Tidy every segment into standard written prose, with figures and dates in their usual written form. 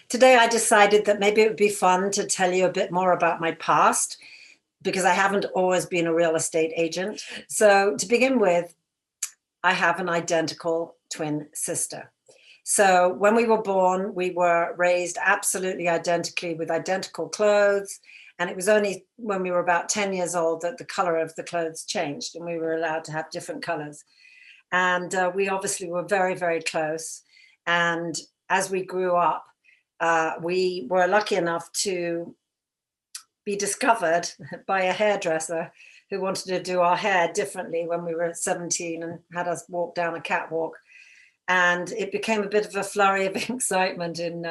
Today I decided that maybe it would be fun to tell you a bit more about my past because I haven't always been a real estate agent. So to begin with, I have an identical twin sister. So when we were born, we were raised absolutely identically with identical clothes. And it was only when we were about 10 years old that the color of the clothes changed and we were allowed to have different colors. And we obviously were very, very close. And as we grew up, we were lucky enough to be discovered by a hairdresser who wanted to do our hair differently when we were 17 and had us walk down a catwalk. And it became a bit of a flurry of excitement in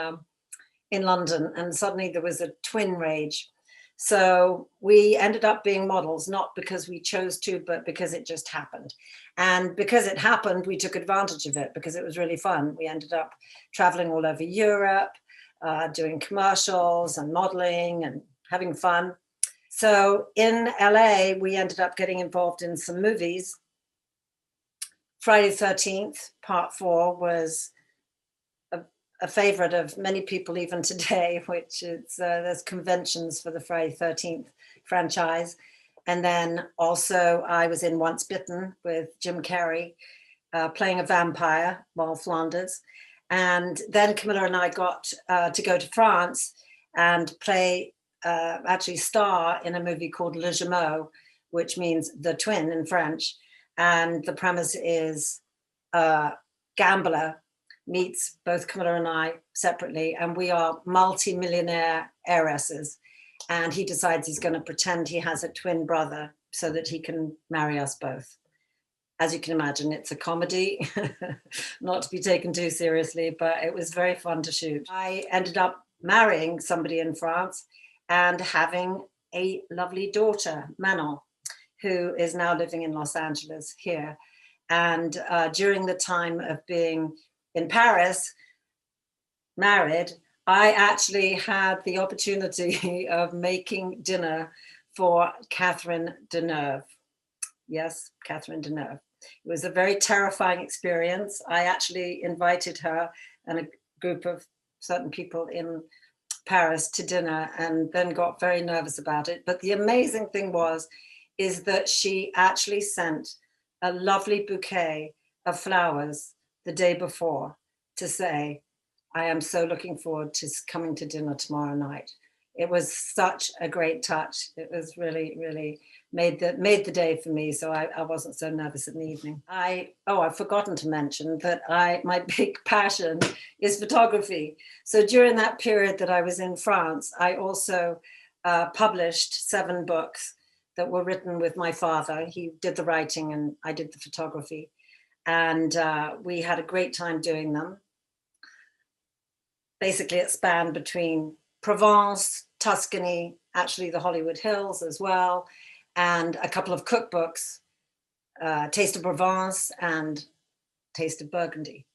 London. And suddenly there was a twin rage. So we ended up being models, not because we chose to, but because it just happened. And because it happened, we took advantage of it because it was really fun. We ended up traveling all over Europe, doing commercials and modeling and having fun. So in LA, we ended up getting involved in some movies. Friday the 13th, part 4 was a favorite of many people even today, which is there's conventions for the Friday 13th franchise. And then also I was in Once Bitten with Jim Carrey, playing a vampire, Wall Flanders. And then Camilla and I got to go to France and play, actually star in a movie called Le Jumeau, which means the twin in French. And the premise is a gambler meets both Camilla and I separately, and we are multi-millionaire heiresses. And he decides he's going to pretend he has a twin brother so that he can marry us both. As you can imagine, it's a comedy, not to be taken too seriously, but it was very fun to shoot. I ended up marrying somebody in France and having a lovely daughter, Manon, who is now living in Los Angeles here. And during the time of being in Paris, married, I actually had the opportunity of making dinner for Catherine Deneuve. Yes, Catherine Deneuve. It was a very terrifying experience. I actually invited her and a group of certain people in Paris to dinner and then got very nervous about it. But the amazing thing is that she actually sent a lovely bouquet of flowers the day before to say, I am so looking forward to coming to dinner tomorrow night. It was such a great touch. It was really, really made the day for me. So I wasn't so nervous in the evening. I've forgotten to mention that my big passion is photography. So during that period that I was in France, I also published 7 books that were written with my father. He did the writing and I did the photography. And we had a great time doing them. Basically, it spanned between Provence, Tuscany, actually the Hollywood Hills as well, and a couple of cookbooks, Taste of Provence and Taste of Burgundy.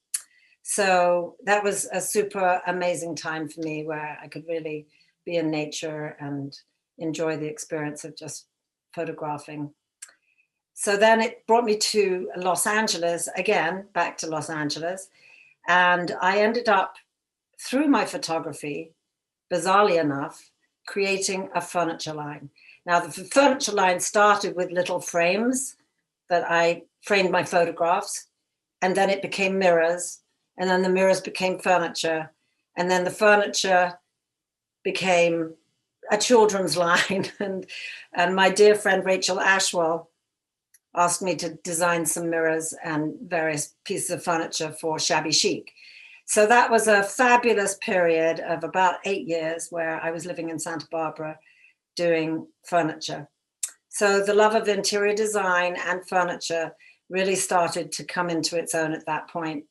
So that was a super amazing time for me where I could really be in nature and enjoy the experience of just photographing. So then it brought me to Los Angeles, again, back to Los Angeles. And I ended up, through my photography, bizarrely enough, creating a furniture line. Now, the furniture line started with little frames that I framed my photographs, and then it became mirrors, and then the mirrors became furniture, and then the furniture became a children's line. And my dear friend Rachel Ashwell asked me to design some mirrors and various pieces of furniture for Shabby Chic. So that was a fabulous period of about 8 years where I was living in Santa Barbara doing furniture. So the love of interior design and furniture really started to come into its own at that point.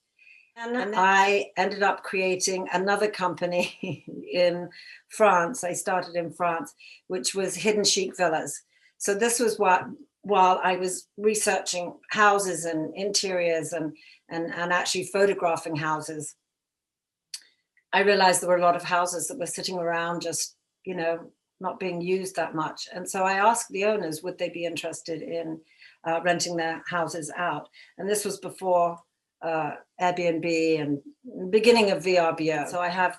And I ended up creating another company in France. I started in France, which was Hidden Chic Villas. So this was while I was researching houses and interiors and actually photographing houses, I realized there were a lot of houses that were sitting around just, not being used that much. And so I asked the owners, would they be interested in renting their houses out? And this was before Airbnb and beginning of VRBO. So I have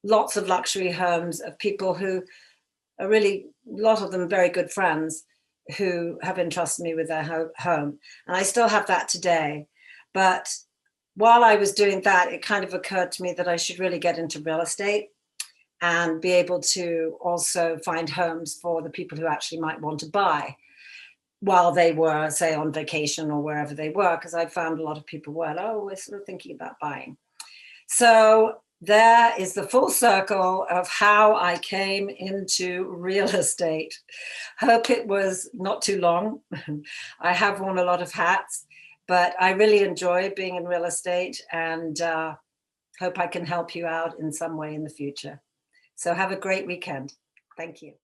lots of luxury homes of people who are really, a lot of them very good friends who have entrusted me with their home. And I still have that today. But while I was doing that, it kind of occurred to me that I should really get into real estate and be able to also find homes for the people who actually might want to buy while they were, say, on vacation or wherever they were, because I found a lot of people were, oh, we're sort of thinking about buying. So there is the full circle of how I came into real estate. Hope it was not too long. I have worn a lot of hats, but I really enjoy being in real estate, and hope I can help you out in some way in the future. So have a great weekend. Thank you.